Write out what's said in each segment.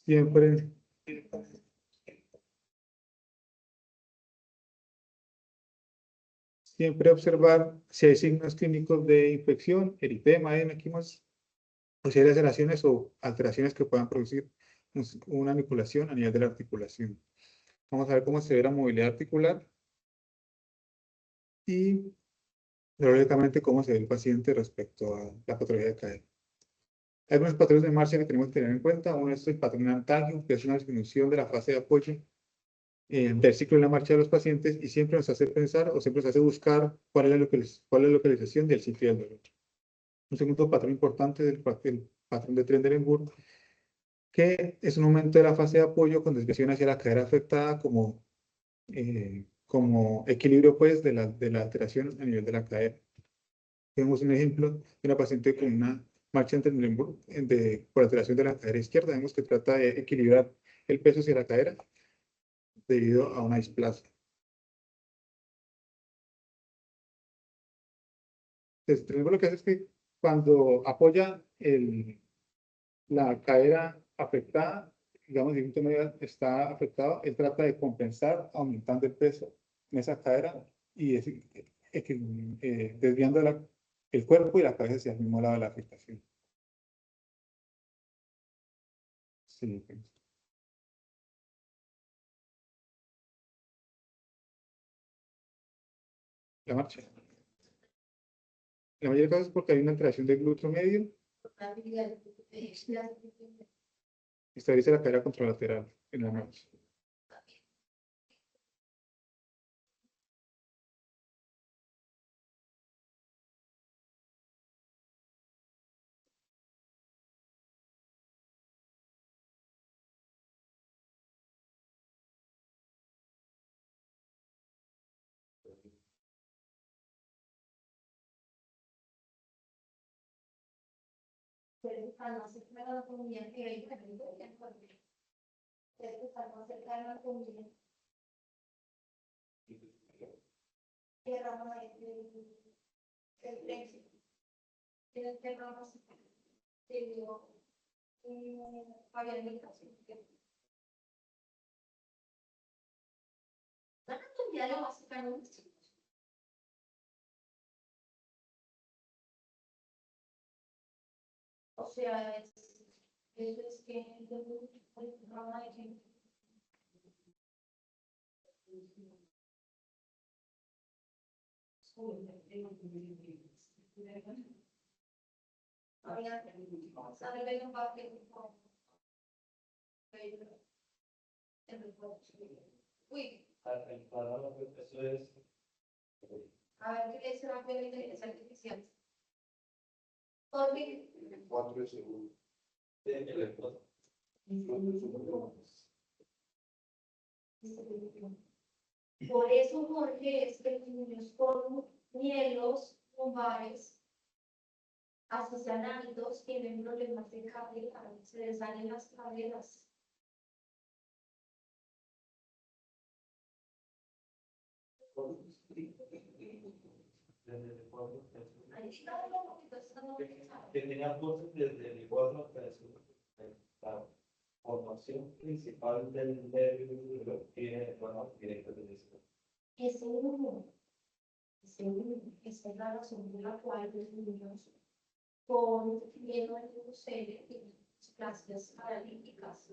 Siempre, siempre observar si hay signos clínicos de infección, eritema, edema, equimosis, o si hay laceraciones o alteraciones que puedan producir una manipulación a nivel de la articulación. Vamos a ver cómo se ve la movilidad articular y, lógicamente, cómo se ve el paciente respecto a la patología de cadera. Hay algunos patrones de marcha que tenemos que tener en cuenta. Uno es el patrón antagio, que es una disminución de la fase de apoyo del ciclo de la marcha de los pacientes y siempre nos hace pensar o siempre nos hace buscar cuál es la localización del sitio del dolor. Un segundo patrón importante del patrón de Trendelenburg, que es un aumento de la fase de apoyo con desviación hacia la cadera afectada como equilibrio pues, de la alteración a nivel de la cadera. Tenemos un ejemplo de una paciente con una marcha en Trendelenburg por alteración de la cadera izquierda. Vemos que trata de equilibrar el peso hacia la cadera debido a una displasia. Entonces, tenemos lo que hace es que cuando apoya la cadera afectada, digamos, el punto medio está afectado, él trata de compensar aumentando el peso en esa cadera y desviando el cuerpo y la cabeza hacia el mismo lado de la afectación. Sí, pues. La marcha. La mayoría de casos es porque hay una alteración del glúteo medio. Estabiliza la cadera contralateral en la marcha. O sea, es que uy, eso es. A ver, ¿qué es la inteligencia artificial? Porque 4 segundos. Por eso, Jorge, es que los niños con mielos, lumbares, asocian hábitos, tienen problemas de cadera, se les salen las caderas. Que tenía cosas desde el 4 hasta el 5. La formación principal del nervio tiene formas directas de eso. Ese uno, esa es la razón por la cual los niños con miedo al crucero y displasias paralíticas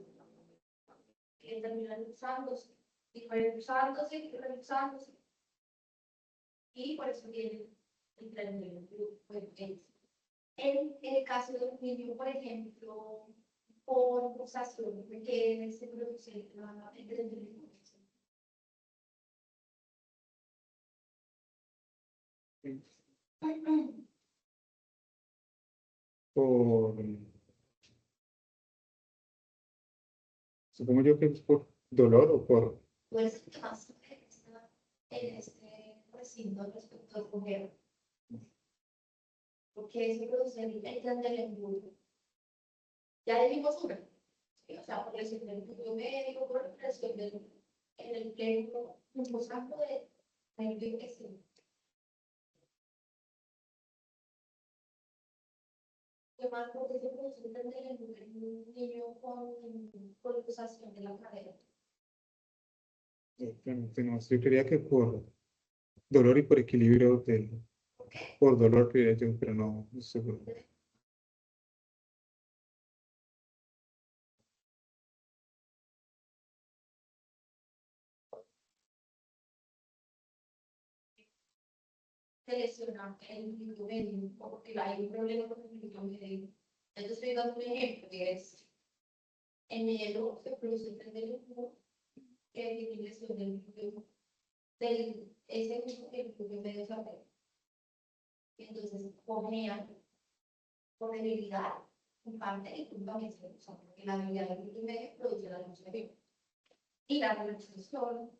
que terminan usándose y reusándose y reusándose. Y por eso viene el tren del grupo. En el caso de un niño, por ejemplo, por pulsación, que se produce el tren del grupo. Supongo yo que es por dolor o por... Pues, ¿qué más en este recinto respecto al congelo? Porque se produce el tren del embudo. Ya dijimos una. ¿Sí? O sea, por lesión del estudio médico, por lesión en el pleno impulsando de enriquecimiento. ¿Qué más? Porque se produce el tren del embudo en un niño con luxación de la cadera. No, yo creía que por dolor y por equilibrio del, por dolor creía yo, pero no estoy seguro. Se lesiona el glúteo medio, porque hay un problema con el glúteo medio. Entonces estoy dando un ejemplo, que es en hielo se produce el tren del glúteo, que tiene lesión del glúteo, ese glúteo que el glúteo medio se afecta. Entonces, por debilidad, en parte, y también se usa, porque la debilidad del glúteo medio produce la luxación. Y la relajación,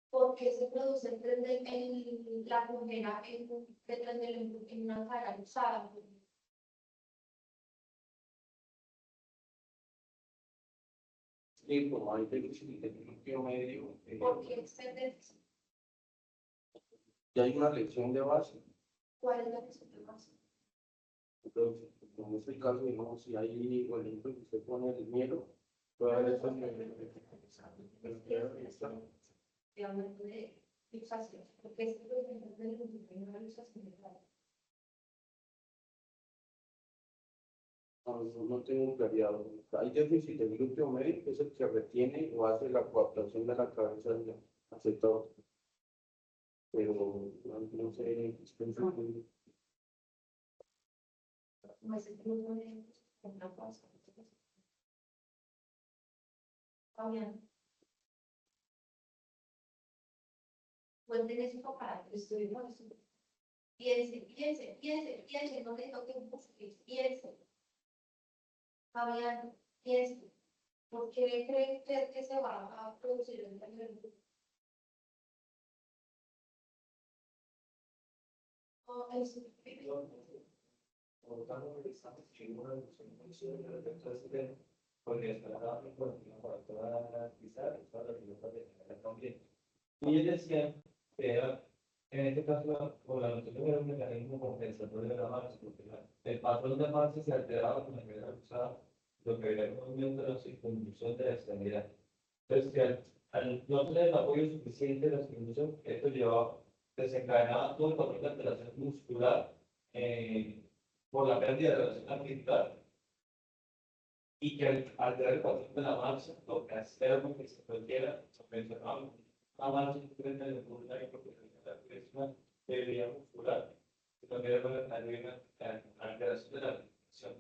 porque se produce el tren la congela en una cara usada. Sí, como hay déficit de glúteo medio. Porque se déficit. Y hay una lección de base. ¿Cuál es la lección de base? Entonces, en este caso, digamos, si hay, por ejemplo, que usted pone el hielo, puede haber eso Hablando de luxación, porque es una luxación de cara. No tengo claridad. Hay déficit del glúteo medio, que es el que retiene o hace la coaptación de la cabeza hacia todo. Pero no sé, No es el glúteo medio, es una cosa. Está bien. Pueden tener su para estuvimos. Piense, no le toque un poco, piense. Fabián, piense. ¿Por qué cree usted que se va a producir el cambio? No, es y él decía que era, en este caso, por la noción era un mecanismo compensador de la marcha, porque el patrón de marcha se alteraba con la primera usada, lo que era un movimiento de la circunvolución de la extremidad. Entonces, que al no tener el apoyo suficiente de la circunvolución, esto llevaba, desencadenaba todo el patrón de alteración muscular por la pérdida de relación articular. Y que al alterar el patrón de la marcha, lo que hace que se requiera, se mencionaba una marcha diferente de muscular y porque es una debilidad muscular, que también es una alteración de la articulación.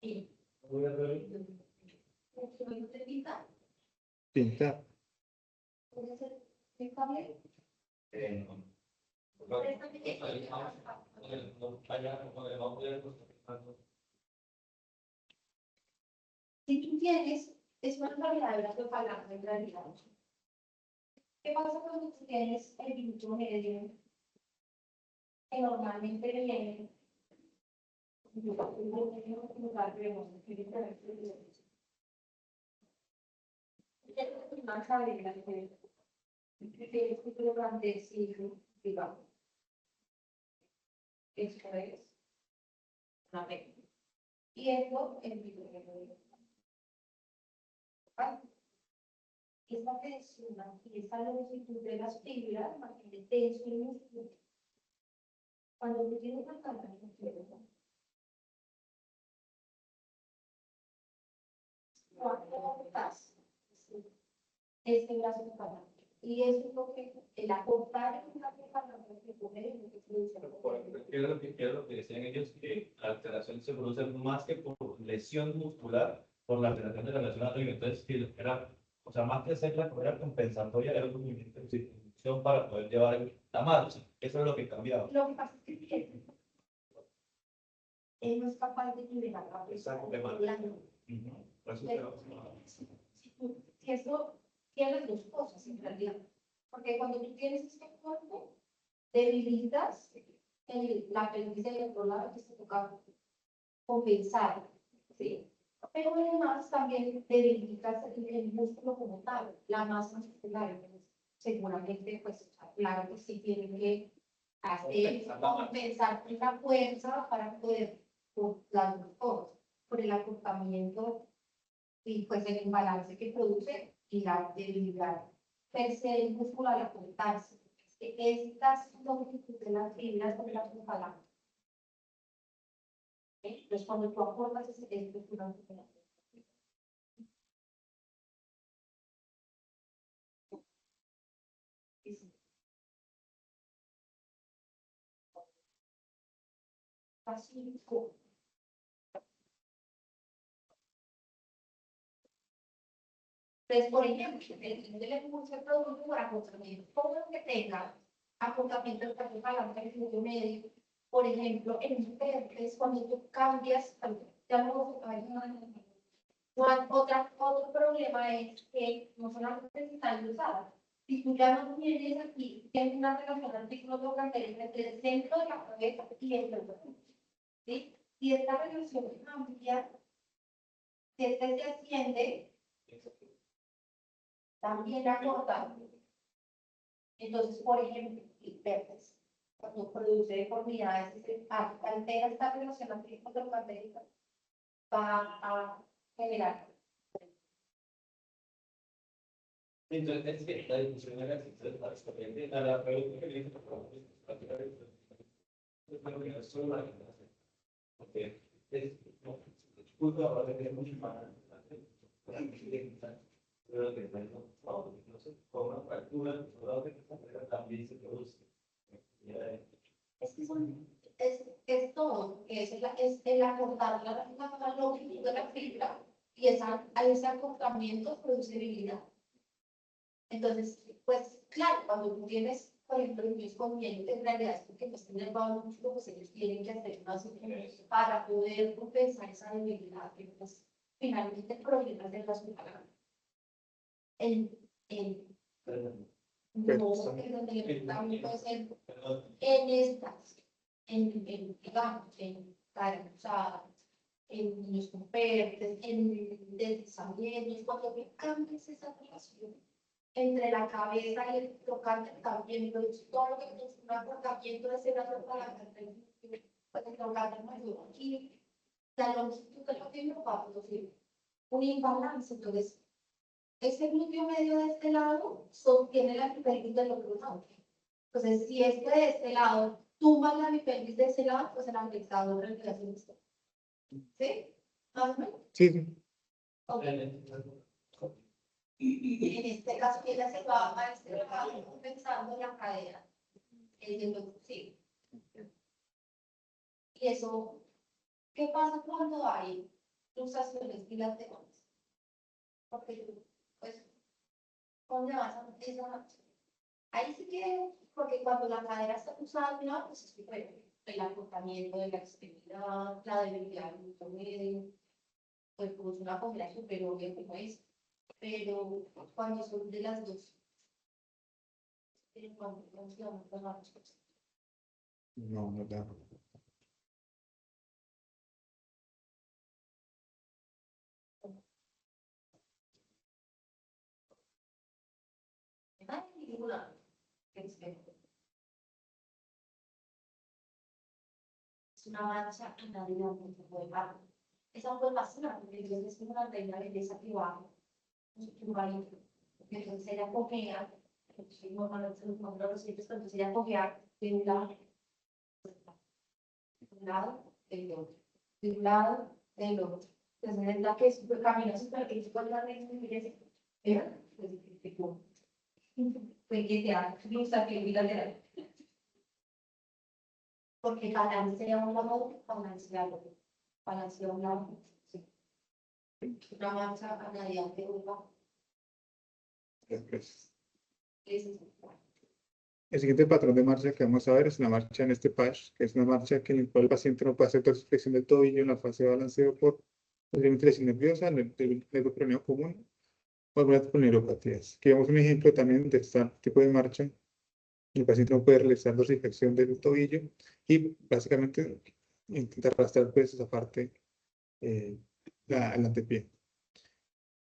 sí. Pintar. ¿Puede ser pintable? Si tú tienes, es una realidad de la propaganda en realidad. ¿Qué pasa cuando tú tienes el glúteo medio? Que normalmente viene una cadena que durante el siglo, digamos. Esto es una regla. Y esto es mi medio. Esta tensión aquí, esta longitud de las fibras, mantiene tenso el músculo. Cuando tú tienes una cadena, cuando estás, este brazo para. Y eso es lo que el acortar es una propaganda que pone en lo que produce. Es lo que decían ellos, que la alteración se produce más que por lesión muscular, por la alteración de la relación anatómica. Entonces, que era, o sea, más que hacer la carrera compensatoria, era un movimiento de circunvolución para poder llevar la marcha. Eso es lo que cambiaba. Lo que pasa es que él no es capaz de liberar la presión. Si esto tiene las dos cosas en realidad, porque cuando tú tienes este cuerpo, debilitas la pelvis del otro lado que se toca compensar, ¿sí? Pero además también debilitas el músculo como tal, la masa muscular. Seguramente, pues, claro que sí tiene que hacer compensar con la fuerza para poder las dos cosas, por el acortamiento y pues el imbalance que produce y la debilidad per se del músculo al acortarse. Estas longitud de las fibras son las impalancas. Entonces, cuando tú acortas, es durante la así. Entonces, por ejemplo, el impulso de producto por acotamiento, todo lo que tenga acotamiento del cardio palanca en el medio, por ejemplo, en mujeres, cuando tú cambias, ya no otro problema es que no solamente están usadas. Si tú ya no tienes aquí, tienes una relación artículo-tocanteria entre el centro de la cabeza y el cuerpo, ¿sí? Si esta relación cambia, si este se asciende, también acorta. Entonces, por ejemplo, hipertes, cuando produce deformidades, altera esta relación artículo-tocanteria, va a generar. Entonces, es que la discusión era a la pregunta que le hice, porque es justo ahora que tenemos pero que no sé, con una fractura, también se produce. Es todo, es el acortar la longitud de la fibra y ese acortamiento produce debilidad. Entonces, pues claro, cuando tú tienes, por ejemplo, niños con miel, en realidad es porque pues tienen elevado mucho, pues ellos tienen que hacer más para poder compensar esa debilidad, que pues finalmente el problema es de las palabras. No sé qué también puede ser en estas, digamos, en cara, en niños con PERTES, en deslizamientos, cuando tú cambias esa relación entre la cabeza y el tocante también, pues todo lo que es un acortamiento de ese brazo para pues el tocante mayor y la longitud de la fibra va a producir un imbalance. Entonces, este glúteo medio de este lado sostiene la pelvis del otro lado. Entonces, si este de este lado tumba la pelvis de ese lado, pues el afectado realidad es esto. ¿Sí? ¿Más o menos? Sí. Okay. Y en este caso, ella se va a este lado compensando la cadera. Sí. Y eso, ¿qué pasa cuando hay luxaciones bilaterales? Porque, pues, ¿dónde vas a esa? Ahí sí que, porque cuando la cadera está cruzada, ¿no? Pues es súper el acortamiento de la extremidad, la debilidad del punto medio, pues una congela súper obvia como es, pero cuando son de las dos, cuando funcionan las cosas. No, no da. Ninguna. Es una mancha en la vida de barro. Esa fue basura, porque es una reina de belleza que va un marido. Entonces ella cogea, no lo sientes, entonces ella cogea de un lado del otro, de un lado del otro. Entonces es la que camina súper que con la reina y dice, ¿era? Pues que sea blusa que bilateral. Porque balancea un lado, balancea el otro. Balancea un lado, sí. Una marcha a nadie de Europa. Después. Es El siguiente patrón de marcha que vamos a ver es una marcha en este patch, que es una marcha en la cual el paciente no puede hacer flexión del tobillo en la fase de balanceo por posiblemente lesión nerviosa, el nervio peroneo común o algunas polneuropatías. Aquí vemos un ejemplo también de este tipo de marcha. El paciente no puede realizar dorsiflexión del tobillo y básicamente intenta arrastrar pues esa parte, el antepié.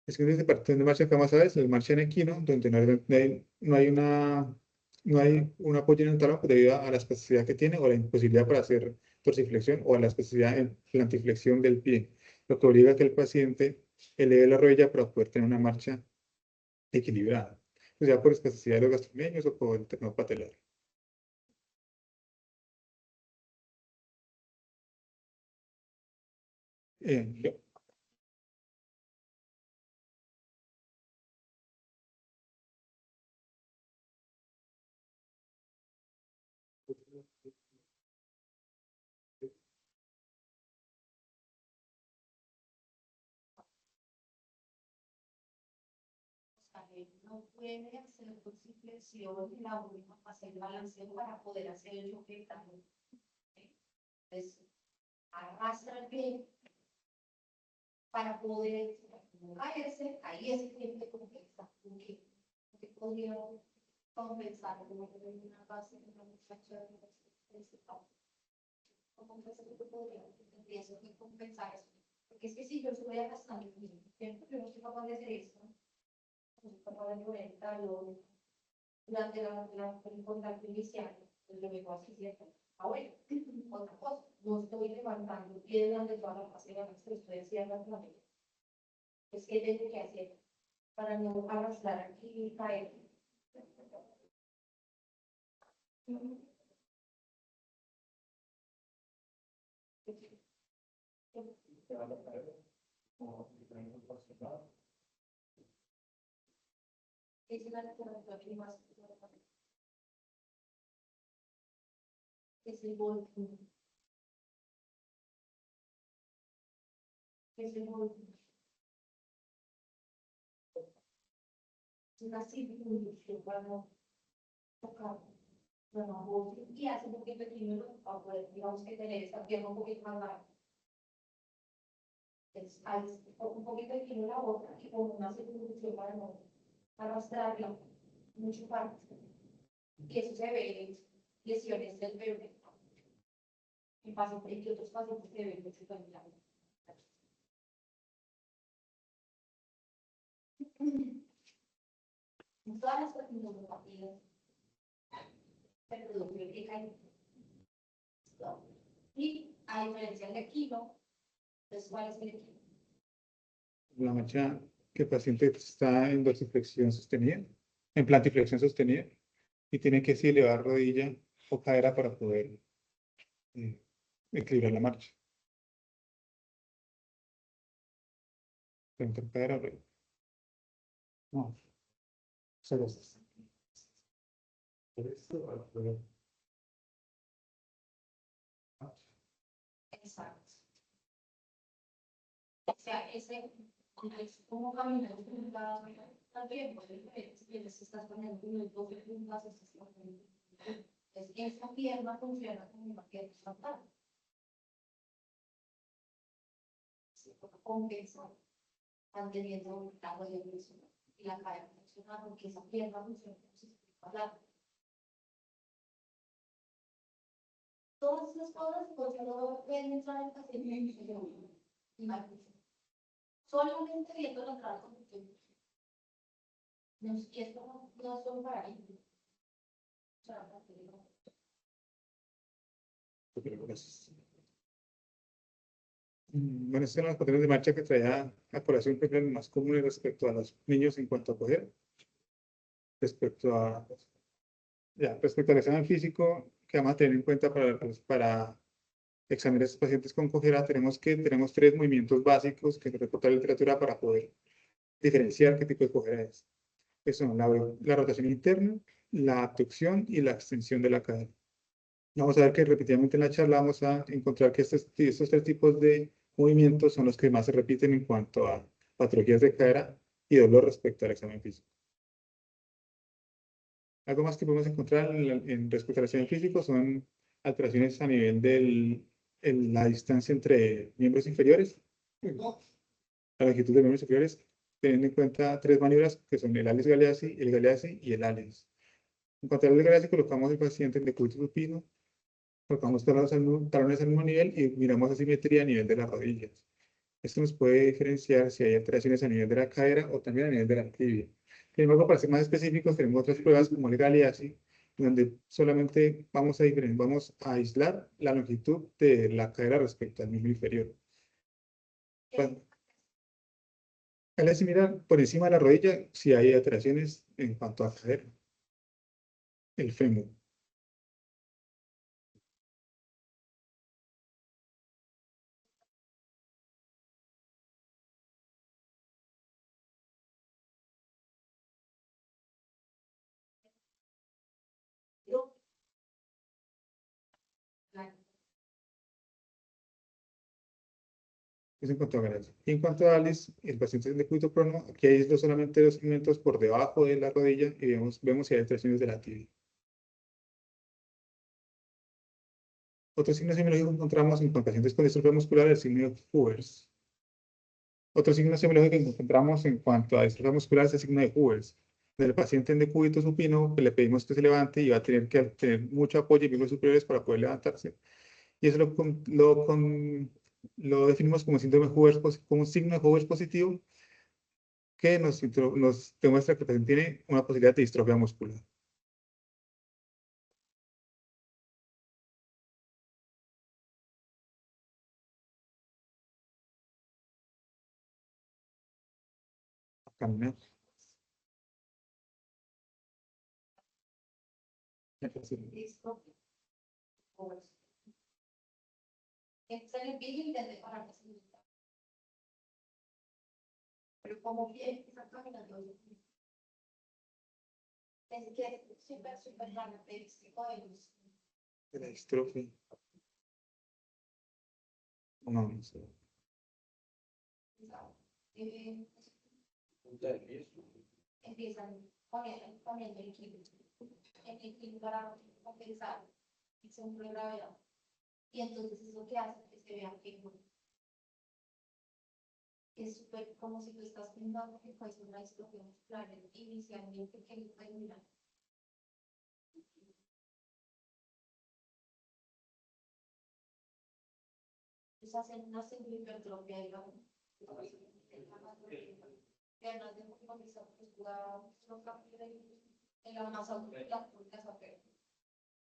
El siguiente patrón de marcha que vamos a ver es la marcha en equino, donde no hay una no hay un apoyo en el talón debido a la espasticidad que tiene o la imposibilidad para hacer dorsiflexión o a la espasticidad en plantiflexión del pie, lo que obliga a que el paciente eleve la rodilla para poder tener una marcha equilibrada, o sea por espasticidad de los gastrocnemios o por el tendón patelar. Yo. No puede hacer dorsiflexión en la última fase del balanceo para poder hacer el choque. Entonces, arrastra el pie para poder caerse, ahí es el tiempo de compensar, porque podría compensar como una base de una muchacha de ese tipo. Tendría que compensar eso. Porque es que si yo estoy arrastrando el mismo tiempo, yo no soy capaz de hacer esto, no soy capaz de moverlo durante el contacto inicial, pues lo mejor así, ¿cierto? Ah, bueno, otra cosa, no estoy levantando el pie durante toda la fase de la que estoy haciendo la mente. Pues, ¿qué tengo que hacer para no arrastrar aquí y caer? Es la literatura más es el golpe, es el golpe. Es una circunstancia para no tocar. Bueno, y hace un poquito de kilo para poder, digamos que tener esta pierna un poquito más larga. Es un poquito de kilo la otra y con una circunstancia para no arrastrarla mucho parte. Y eso se ve en lesiones del bebé. En pacientes, y otros pacientes se ven mucho también. Todas las tecnologías, perdón, y a diferencia del kilo, pues, ¿cuál es el kilo? La marcha que el paciente está en dorsiflexión sostenida, en plantiflexión sostenida, y tiene que sí elevar rodilla o cadera para poder eh, equilibrar la marcha. Frente a cadera, rodilla. No, solo esto. Por esto, para poder. Exacto. O sea, ese es como caminar también, porque si estás poniendo unos 12 puntas, es que esta pierna funciona como una pierna frontal. Compensa manteniendo la rodilla y la cadera funciona porque esa pierna funciona como si estuviera. Todas esas cosas, pues no pueden entrar en paciente solamente viendo la entrada con el no, y esto no es solo para ellos. O sea, Bueno, estos eran los patrones de marcha que traía a colación más comunes respecto a los niños en cuanto a coger, respecto a, respecto al examen físico que vamos a tener en cuenta para examinar a estos pacientes con cojera, tenemos tres movimientos básicos que reporta la literatura para poder diferenciar qué tipo de cojera es. Que son la rotación interna, la abducción y la extensión de la cadera. Vamos a ver que repetidamente en la charla vamos a encontrar que estos tres tipos de movimientos son los que más se repiten en cuanto a patologías de cadera y dolor respecto al examen físico. Algo más que podemos encontrar respecto al examen físico son alteraciones a nivel de la distancia entre miembros inferiores, la longitud de miembros inferiores, teniendo en cuenta tres maniobras que son el Ales Galeazzi, el Galeazzi y el Ales. En cuanto al Ales Galeazzi, colocamos al paciente en decúbito supino, colocamos talones al mismo nivel y miramos asimetría a nivel de las rodillas. Esto nos puede diferenciar si hay alteraciones a nivel de la cadera o también a nivel de la tibia. Sin embargo, para ser más específicos, tenemos otras pruebas como el Galeazzi, donde solamente vamos a aislar la longitud de la cadera respecto al miembro inferior. Al asimilar por encima de la rodilla, si hay alteraciones en cuanto a cadera, el fémur. Es en cuanto a gracia. Y en cuanto a Alice, el paciente de decúbito prono, aquí aíslo solamente los segmentos por debajo de la rodilla y vemos si hay alteraciones de la tibia. Otro signo semiológico que encontramos en pacientes con distrofia muscular es el signo de Hoover's. Otro signo semiológico que encontramos en cuanto a distrofia muscular es el signo de Hoover's. Del paciente en decúbito supino, pues le pedimos que se levante y va a tener que tener mucho apoyo en miembros superiores para poder levantarse. Y eso lo definimos como síndrome de Hoover, como un signo de Hoover positivo que nos demuestra que el paciente tiene una posibilidad de distrofia muscular. Caminar. Pero como bien está caminando, es que es súper característico de los. De la distrofia. No, no sé. Empiezan poniendo el equilibrio para compensar el centro de gravedad. Y entonces eso que hace que se vea que es súper como si tú estás pensando que fuese una distrofia muscular inicialmente que no puede mirar. Pues hacen una hipertrofia, digamos. Ganas de movilizar en la masa muscular por casa,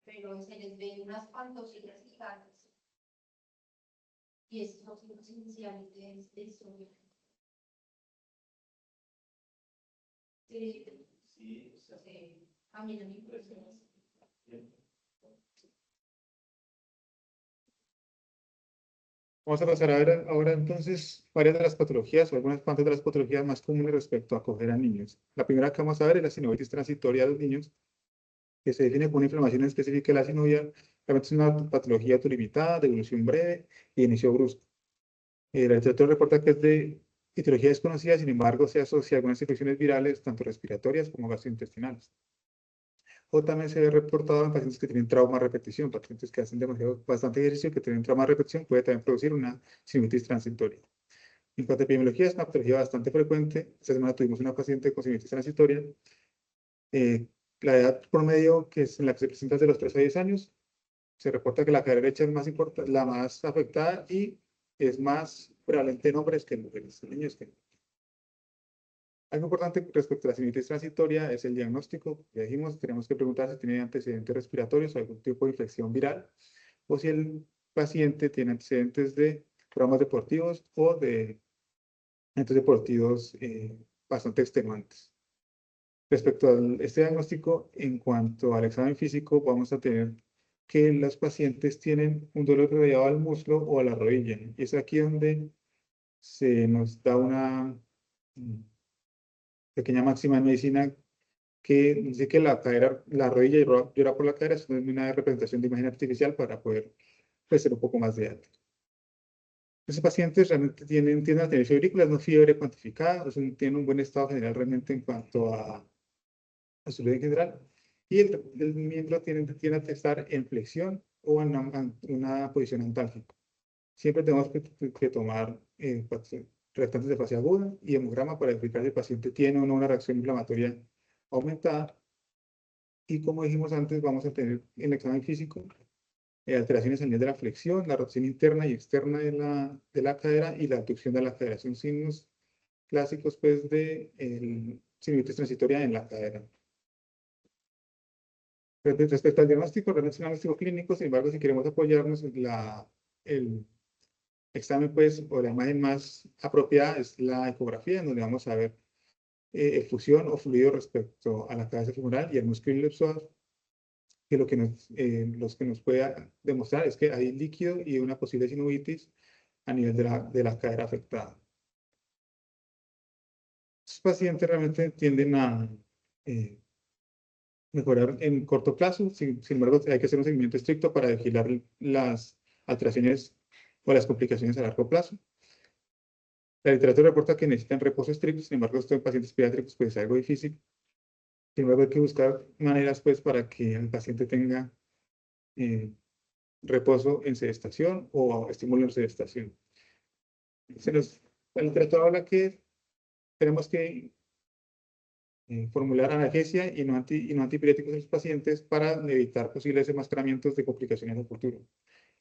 pero se les ven unas pantorrillas gigantes. Y estos son los iniciales de distrofia. Sí, o sea, a mí no me impresiona. Vamos a pasar a ver ahora entonces varias de las patologías o algunas cuantas de las patologías más comunes respecto a acoger a niños. La primera que vamos a ver es la sinovitis transitoria de los niños, que se define como una inflamación específica de la sinovial. Realmente es una patología autolimitada, de evolución breve y de inicio brusco. La literatura reporta que es de etiología desconocida, sin embargo, se asocia a algunas infecciones virales, tanto respiratorias como gastrointestinales. O también se ve reportado en pacientes que tienen trauma a repetición, pacientes que hacen bastante ejercicio, que tienen trauma a repetición, puede también producir una sinusitis transitoria. En cuanto a epidemiología, es una patología bastante frecuente. Esta semana tuvimos una paciente con sinusitis transitoria. La edad promedio que es en la que se presenta es de los 3 a 10 años. Se reporta que la cadera derecha es más importante, la más afectada y es más prevalente en hombres que en mujeres, en niños que en niños. Algo importante respecto a la sinusitis transitoria es el diagnóstico. Ya dijimos, tenemos que preguntar si tiene antecedentes respiratorios o algún tipo de infección viral, o si el paciente tiene antecedentes de programas deportivos o de eventos deportivos bastante extenuantes. Respecto a este diagnóstico, en cuanto al examen físico, vamos a tener que los pacientes tienen un dolor irradiado al muslo o a la rodilla. Y es aquí donde se nos da una pequeña máxima en medicina que dice que la cadera, la rodilla llora por la cadera, es una representación de imagen artificial para poder ser un poco más de alto. Esos pacientes realmente tienden a tener febrículas, no fiebre cuantificada, tienen un buen estado general realmente en cuanto a su vida en general. Y el miembro tiende a estar en flexión o en una posición antálgica. Siempre tenemos que tomar restantes de fase aguda y hemograma para verificar si el paciente tiene o no una reacción inflamatoria aumentada. Y como dijimos antes, vamos a tener en el examen físico alteraciones a nivel de la flexión, la rotación interna y externa de la cadera y la abducción de la cadera. Son signos clásicos pues, de sinusitis transitoria en la cadera. Respecto al diagnóstico, realmente es un diagnóstico clínico, sin embargo, si queremos apoyarnos en el examen, pues, o la imagen más apropiada es la ecografía, en donde vamos a ver efusión o fluido respecto a la cabeza femoral y el músculo iliopsoas, que los que nos pueda demostrar es que hay líquido y una posible sinovitis a nivel de la cadera afectada. Estos pacientes realmente tienden a mejorar en corto plazo, sin embargo, hay que hacer un seguimiento estricto para vigilar las alteraciones o las complicaciones a largo plazo. La literatura reporta que necesitan reposo estricto, sin embargo, esto en pacientes pediátricos pues, es algo difícil. Sin embargo, hay que buscar maneras pues, para que el paciente tenga reposo en sedestación o estímulo en sedestación. La literatura habla que tenemos que formular analgesia y no antipiréticos en los pacientes para evitar posibles enmascaramientos de complicaciones a futuro.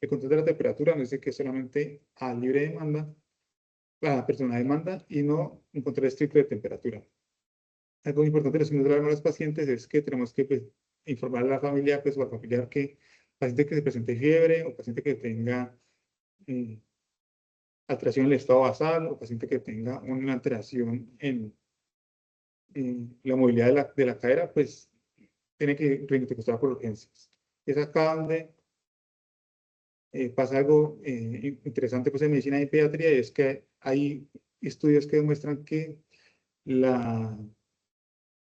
El control de la temperatura nos dice que solamente a libre demanda, a persona demanda y no un control estricto de temperatura. Algo importante de los pacientes es que tenemos que pues, informar a la familia pues, o al familiar que paciente que se presente fiebre o paciente que tenga alteración en el estado basal o paciente que tenga una alteración en la movilidad de la cadera, pues tiene que reinterpretar por urgencias. Es acá donde pasa algo interesante pues, en medicina y pediatría, y es que hay estudios que demuestran que la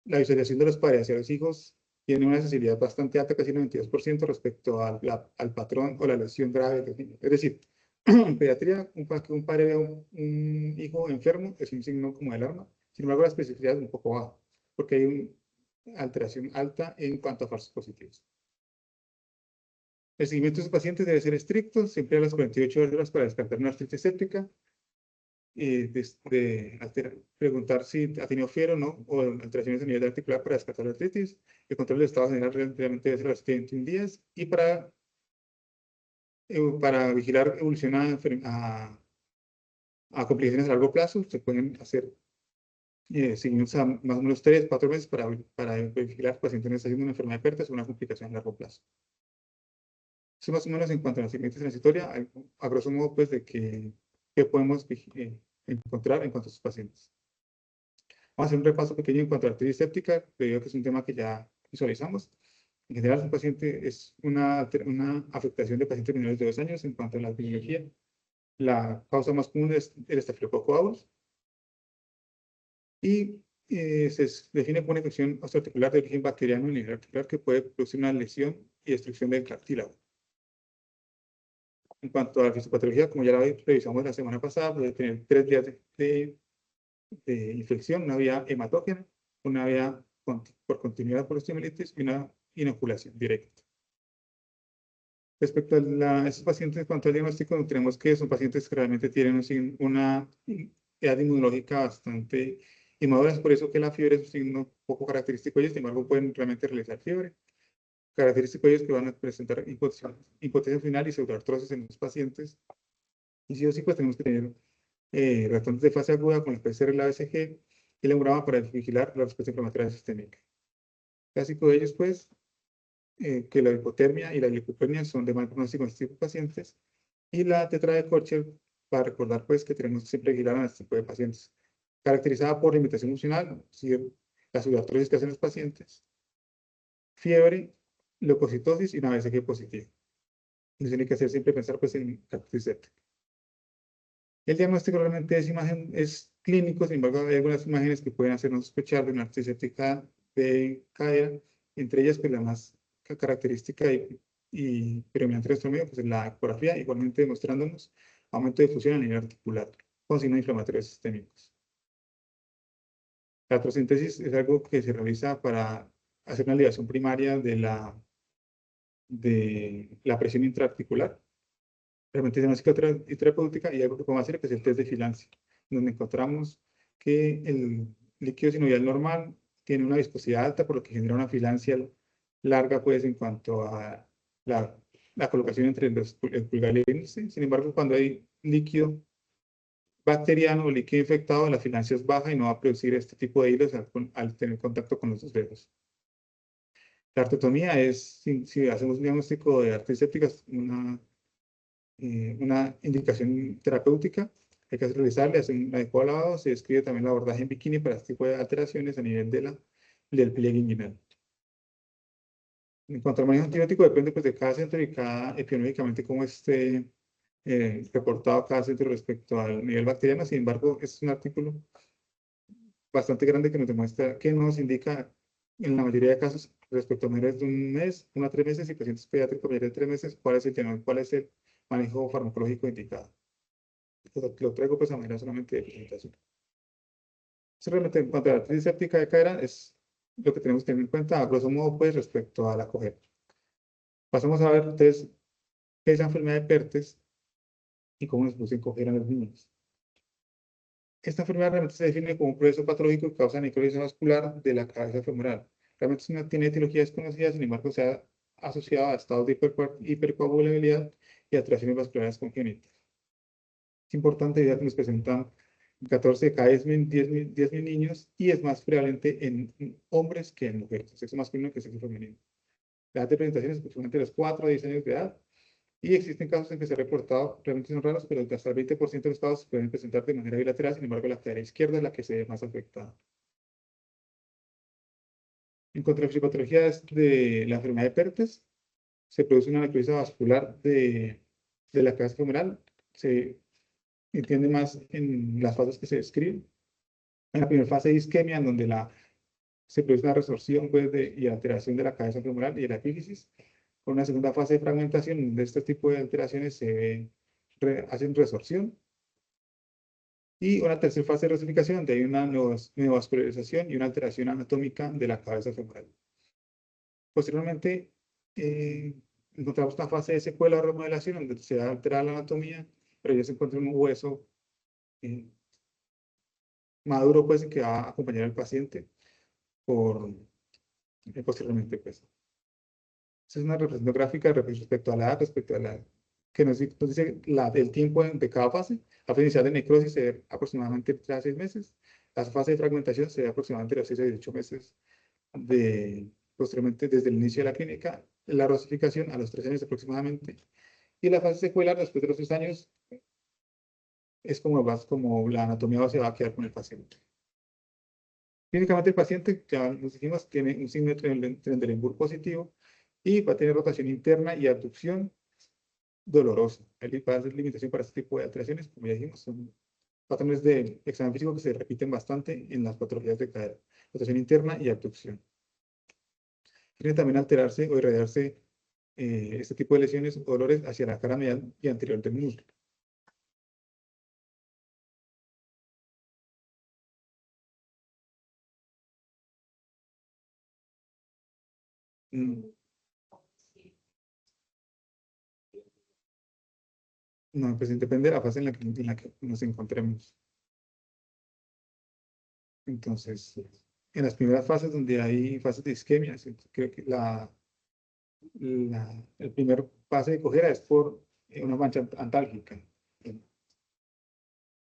visualización de los padres hacia los hijos tiene una sensibilidad bastante alta, casi 92% respecto al patrón o la lesión grave del niño. Es decir, en pediatría, que un padre vea un hijo enfermo es un signo como de alarma. Sin embargo, la especificidad es un poco baja, porque hay una alteración alta en cuanto a falsos positivos. El seguimiento de los pacientes debe ser estricto, siempre a las 48 horas para descartar una artritis séptica. Preguntar si ha tenido fiebre o no, o alteraciones a nivel articular para descartar la artritis. El control del estado general realmente debe ser a los 21 días. Y para vigilar evolución a complicaciones a largo plazo, se pueden hacer seguimientos a más o menos 3, 4 meses para vigilar si el paciente no está haciendo una enfermedad de Pertes o una complicación a largo plazo. Eso más o menos en cuanto a la siguiente transitoria, a grosso modo, pues, de qué podemos encontrar en cuanto a sus pacientes. Vamos a hacer un repaso pequeño en cuanto a la artritis séptica, debido a que es un tema que ya visualizamos. En general, un paciente es una afectación de pacientes menores de 2 años en cuanto a la epidemiología. La causa más común es el estafilococo aureus y se define como una infección osteoarticular de origen bacteriano en el nivel articular que puede producir una lesión y destrucción del cartílago. En cuanto a la fisiopatología, como ya la revisamos la semana pasada, puede tener 3 días de infección, una vía hematógena, una vía por continuidad por osteomielitis y una inoculación directa. Respecto a esos pacientes, en cuanto al diagnóstico, tenemos que son pacientes que realmente tienen una edad inmunológica bastante inmadura, es por eso que la fiebre es un signo poco característico de ellos, sin embargo pueden realmente realizar fiebre. Característico de ellos que van a presentar impotencia final y pseudoartrosis en los pacientes. Y sí o sí, pues tenemos que tener retornos de fase aguda con el PCR y la BCG y la hemograma para vigilar la respuesta inflamatoria sistémica. Clásico de ellos, pues, que la hipotermia y la lipopenia son de mal pronóstico en este tipo de pacientes, y la tetra de Korcher, para recordar, pues, que tenemos que siempre vigilar a este tipo de pacientes, caracterizada por limitación funcional, la pseudoartrosis que hacen los pacientes, fiebre, leucocitosis y una BCG positiva. Entonces tiene que hacer siempre pensar, pues, en artritis séptica. El diagnóstico realmente es clínico, sin embargo, hay algunas imágenes que pueden hacernos sospechar de una artritis séptica de cadera, entre ellas, pues, la más característica y predominante de nuestro medio, pues, es la ecografía, igualmente demostrándonos aumento de fusión a nivel articular, con signos inflamatorios sistémicos. La artrosíntesis es algo que se realiza para hacer una ligación primaria de la presión intraarticular. Realmente diagnóstica y terapéutica, y algo que podemos hacer que es el test de filancia, donde encontramos que el líquido sinovial normal tiene una viscosidad alta, por lo que genera una filancia larga, pues, en cuanto a la colocación entre el pulgar y el índice. Sin embargo, cuando hay líquido bacteriano o líquido infectado, la filancia es baja y no va a producir este tipo de hilos al tener contacto con los dos dedos. La artrotomía es, si hacemos un diagnóstico de artritis séptica, es una indicación terapéutica. Hay que realizarle, hacer un adecuado lavado. Se describe también el abordaje en bikini para este tipo de alteraciones a nivel del pliegue inguinal. En cuanto al manejo antibiótico, depende pues, de cada centro y cada epidemiológicamente cómo esté reportado cada centro respecto al nivel bacteriano. Sin embargo, es un artículo bastante grande que nos demuestra, que nos indica en la mayoría de casos respecto a menores de un mes, 1 a 3 meses y pacientes pediátricos mayores de 3 meses, cuál es el tema, cuál es el manejo farmacológico indicado. Lo traigo pues a manera solamente de presentación. Eso realmente en cuanto a la artritis séptica de cadera es lo que tenemos que tener en cuenta a grosso modo pues respecto a la cojera. Pasamos a ver entonces qué es la enfermedad de Pertes y cómo nos producen cojera en los niños. Esta enfermedad realmente se define como un proceso patológico que causa necrosis vascular de la cabeza femoral. Realmente tiene etiología desconocida, sin embargo, se ha asociado a estados de hipercoagulabilidad y alteraciones vasculares congénitas. Es importante ver que nos presentan 14 de cada 10.000 niños y es más prevalente en hombres que en mujeres, sexo masculino que sexo femenino. La edad de presentación es aproximadamente los 4 a 10 años de edad. Y existen casos en que se ha reportado, realmente son raros, pero hasta el 20% de los casos pueden presentar de manera bilateral, sin embargo, la cadera izquierda es la que se ve más afectada. En cuanto a la fisiopatología de la enfermedad de Pertes, se produce una necrosis vascular de la cabeza femoral. Se entiende más en las fases que se describen. En la primera fase de isquemia, en donde se produce una resorción pues, y alteración de la cabeza femoral y de la epífisis. Con una segunda fase de fragmentación, donde este tipo de alteraciones hacen resorción. Y una tercera fase de resificación, donde hay una neovascularización y una alteración anatómica de la cabeza femoral. Posteriormente, encontramos una fase de secuela o remodelación, donde se altera la anatomía, pero ya se encuentra un hueso eh, maduro, pues, que va a acompañar al paciente posteriormente, pues. Esta es una representación gráfica respecto a la edad, que nos dice el tiempo de cada fase. La fase inicial de necrosis se ve aproximadamente 3 a 6 meses. La fase de fragmentación se ve aproximadamente los 6 a 18 meses posteriormente desde el inicio de la clínica. La rosificación a los 3 años aproximadamente. Y la fase secuelar después de los 3 años es como la anatomía se va a quedar con el paciente. Clínicamente el paciente, ya nos dijimos, tiene un signo de Trendelenburg positivo y va a tener rotación interna y abducción dolorosa. Hay limitación para este tipo de alteraciones, como ya dijimos, son patrones de examen físico que se repiten bastante en las patologías de cadera. Rotación interna y abducción. Tiene también alterarse o irradiarse este tipo de lesiones o dolores hacia la cara medial y anterior del muslo. Mm, No, pues depende de la fase en la que nos encontremos. Entonces, en las primeras fases donde hay fases de isquemia, creo que el primer fase de cojera es por una mancha antálgica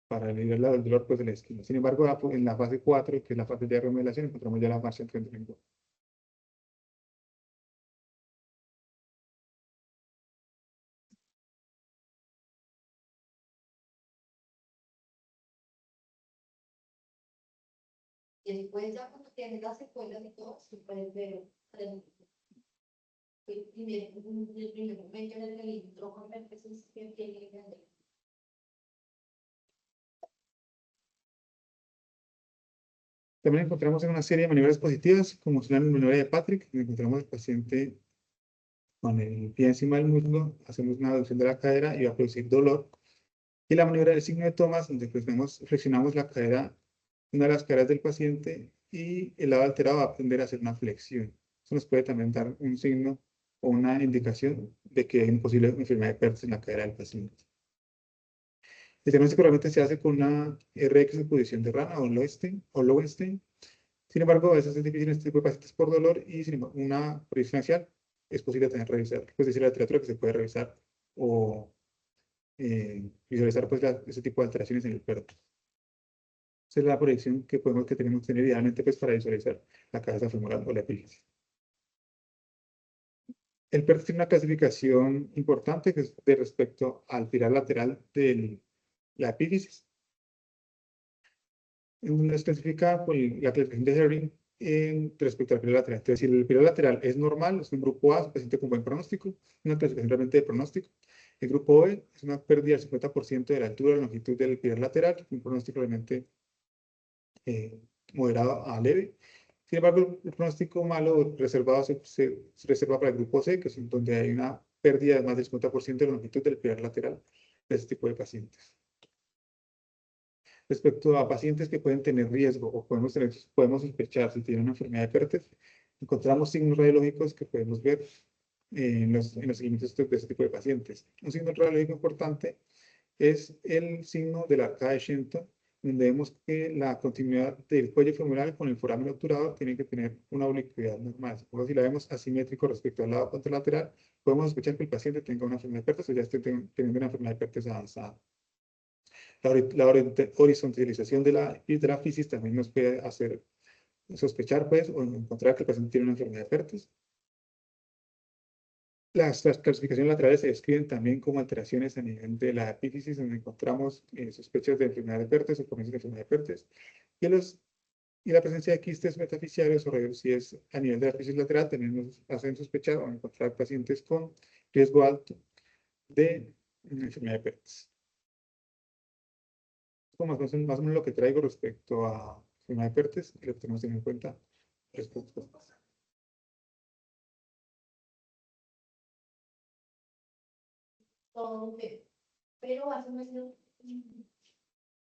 para aliviar el dolor pues, de la isquemia. Sin embargo, en la fase 4, que es la fase de remodelación, encontramos ya la marcha entre. Y después ya cuando tienes las secuelas y todo, se puede ver el primer momento en el que el intrógeno empezó a ser bien grande. También encontramos en una serie de maniobras positivas, como son la maniobra de Patrick, encontramos al paciente con el pie encima del muslo, hacemos una abducción de la cadera y va a producir dolor. Y la maniobra del signo de Thomas, donde flexionamos la cadera, una de las caderas del paciente, y el lado alterado va a aprender a hacer una flexión. Eso nos puede también dar un signo o una indicación de que hay una posible enfermedad de Pertes en la cadera del paciente. El diagnóstico realmente se hace con una RX de posición de rana o Lowenstein. Sin embargo, a veces es difícil en este tipo de pacientes por dolor y sin embargo, una proyección axial es posible también revisar. Pues decir la literatura que se puede revisar o visualizar pues, ese tipo de alteraciones en el perto. Esa es la proyección que tenemos que tener idealmente pues, para visualizar la cabeza femoral o la epífisis. El PERT tiene una clasificación importante que es de respecto al pilar lateral de la epífisis, en donde se clasifica por la clasificación de Herring respecto al pilar lateral. Entonces, si el pilar lateral es normal, es un grupo A, es un paciente con buen pronóstico, una clasificación realmente de pronóstico. El grupo B es una pérdida del 50% de la altura y la longitud del pilar lateral, un pronóstico realmente moderado a leve. Sin embargo, el pronóstico malo reservado se reserva para el grupo C, que es donde hay una pérdida de más del 50% de la longitud del pilar lateral de este tipo de pacientes. Respecto a pacientes que pueden tener riesgo o podemos sospechar si tienen una enfermedad de Perthes, encontramos signos radiológicos que podemos ver en los seguimientos de este tipo de pacientes. Un signo radiológico importante es el signo de la arcada de Shenton, donde vemos que la continuidad del cuello femoral con el foramen obturado tiene que tener una oblicuidad normal. O si la vemos asimétrico respecto al lado contralateral, podemos sospechar que el paciente tenga una enfermedad de Perthes o ya esté teniendo una enfermedad de Perthes avanzada. La horizontalización de la fisis también nos puede hacer sospechar, pues, o encontrar que el paciente tiene una enfermedad de Perthes. Las clasificaciones laterales se describen también como alteraciones a nivel de la epífisis, donde encontramos sospechas de enfermedad de Perthes o comienzos de enfermedad de Perthes. Y la presencia de quistes metafisiales o reducidas a nivel de la epífisis lateral también nos hacen sospechar o encontrar pacientes con riesgo alto de enfermedad de Perthes. Más o menos lo que traigo respecto a enfermedad de Perthes y lo que tenemos que tener en cuenta respecto a todo, pero más o menos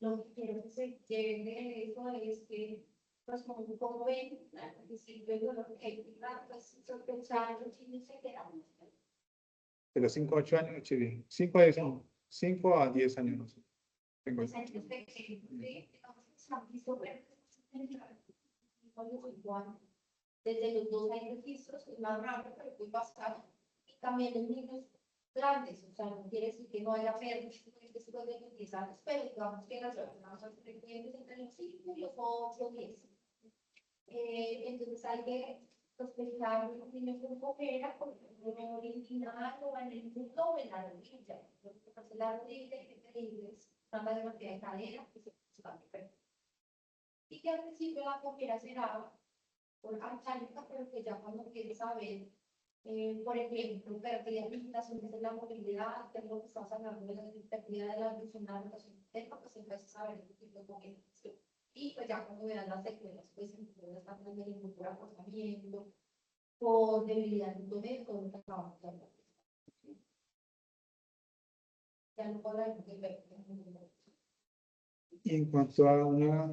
lo que quiero que se lleven de eso es que, pues, como ven, claro, que si luego lo que hay que pues, sospechar, los chinos se quedan. de los 5 a 8 años, 5 a 10 años, 5 a 10 años, no sé. Tengo Pues, años pequeños, digamos, se han visto igual. Desde los 2 hay registros, es más raro, pero puede pasar. Y también en niños grandes, o sea, no quiere decir que no haya pérdidas después de los 10 años, pero digamos que las relacionadas son frecuentes entre los 5 y los 8, 10. Entonces hay que sospechar un niño con cojera, porque no original o en el punto o en la rodilla. Porque la rodilla y es una demasiada de cadera que se está perfecto. Y que al principio la cojera será por arcánica, pero que ya cuando quieres saber, por ejemplo, pérdida de limitaciones de la movilidad, que es lo que estamos hablando de la pérdida de la visión, la rotación interna, pues empiezas a ver el tipo de movimiento. Y pues ya cuando vean las secuelas, pues entonces están en el involucro acosamiento, por debilidad en todo lo que acabamos de hablar. Ya no puedo hablar de Y en cuanto a una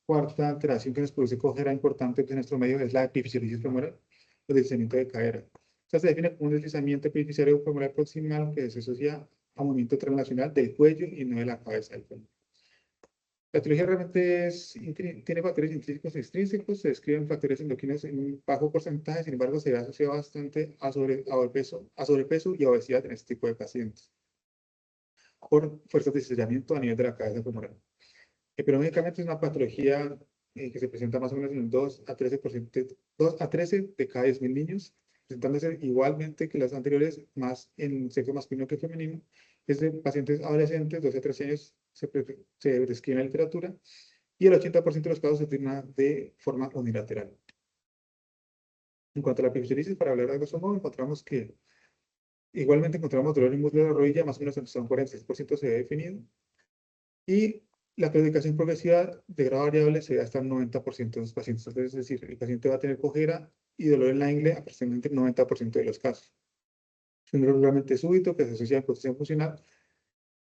cuarta alteración que nos produce cojera importante en nuestro medio es la epifisiolisis femoral, o deslizamiento de cadera. O sea, se define como un deslizamiento epifisiario femoral proximal que se asocia a movimiento transnacional del cuello y no de la cabeza del fémur. La etiología realmente tiene factores intrínsecos y extrínsecos, se describen factores endocrinos en un bajo porcentaje, sin embargo, se ve asociado bastante a sobrepeso y a obesidad en este tipo de pacientes, por fuerzas de estrellamiento a nivel de la cabeza femoral. Epidemiológicamente es una patología que se presenta más o menos en el 2 a 13%, 2 a 13 de cada 10.000 niños, presentándose igualmente que las anteriores, más en sexo masculino que femenino. Es de pacientes adolescentes, 12 a 13 años, se describe en la literatura, y el 80% de los casos se trata de forma unilateral. En cuanto a la epifisiolisis, para hablar de grosso modo, encontramos que igualmente encontramos dolor en el músculo de la rodilla, más o menos en un 46% se ve definido, y la claudicación progresiva de grado variable se da hasta el 90% de los pacientes. Entonces, es decir, el paciente va a tener cojera y dolor en la ingle aproximadamente el 90% de los casos. Es un dolor realmente súbito que se asocia a posición funcional,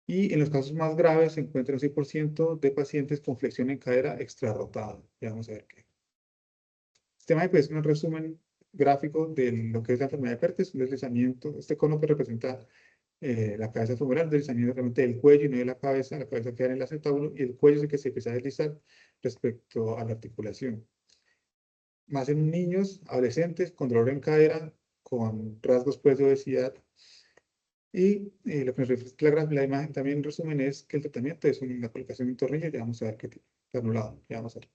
y en los casos más graves se encuentra un 6% de pacientes con flexión en cadera extrarrotada. Ya vamos a ver qué. Este mapa es un resumen gráfico de lo que es la enfermedad de Perthes, un deslizamiento. Este cono representa la cabeza femoral, deslizamiento realmente del cuello y no de la cabeza queda en el acetábulo y el cuello es el que se empieza a deslizar respecto a la articulación. Más en niños, adolescentes, con dolor en cadera, con rasgos pues, de obesidad. Y lo que nos refleja la imagen también en resumen es que el tratamiento es una colocación de un tornillo, ya vamos a ver qué tipo, anulado, ya vamos a ver.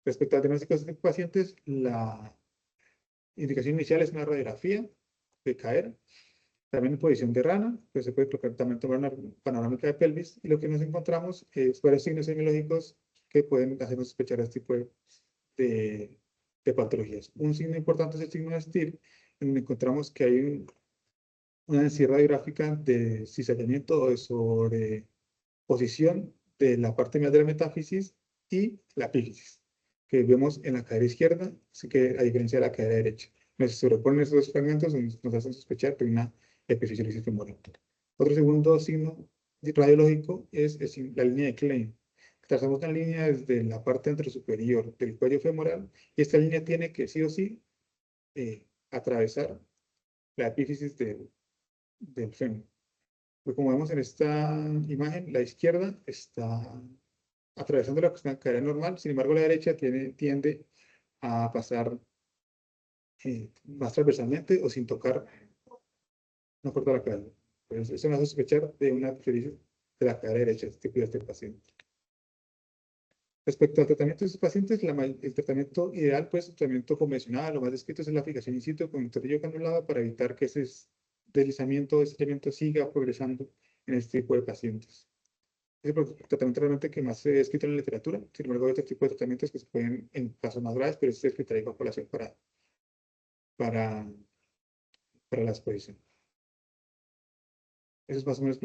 Respecto al diagnóstico de estos pacientes, indicación inicial es una radiografía de cadera. También en posición de rana, pues se puede también tomar una panorámica de pelvis, y lo que nos encontramos es varios signos semiológicos que pueden hacernos sospechar este tipo de patologías. Un signo importante es el signo de Stier, en donde encontramos que hay una densidad radiográfica de cizallamiento o de sobreposición de la parte medial de la metáfisis y la epífisis, que vemos en la cadera izquierda, así que a diferencia de la cadera derecha. Nos sobreponen estos dos fragmentos y nos hacen sospechar que hay una epifisiolisis femoral. Otro segundo signo radiológico es la línea de Klein. Trazamos una línea desde la parte anterosuperior del cuello femoral, y esta línea tiene que sí o sí atravesar la epífisis del fémur. Pues como vemos en esta imagen, la izquierda está atravesando la cadera normal, sin embargo la derecha tiende a pasar más transversalmente o sin tocar, no corta la cadera. Pues eso me hace sospechar de una epifisiolisis de la cadera derecha de este paciente. Respecto al tratamiento de estos pacientes, el tratamiento ideal, pues el tratamiento convencional, lo más descrito es la fijación in situ con tornillo canulado para evitar que ese deslizamiento o estrellamiento siga progresando en este tipo de pacientes. Es el tratamiento realmente que más se ha escrito en la literatura. Sin embargo, hay otro tipo de tratamientos que se pueden en casos más graves, pero este es el criterio de población para la exposición. Eso es más o menos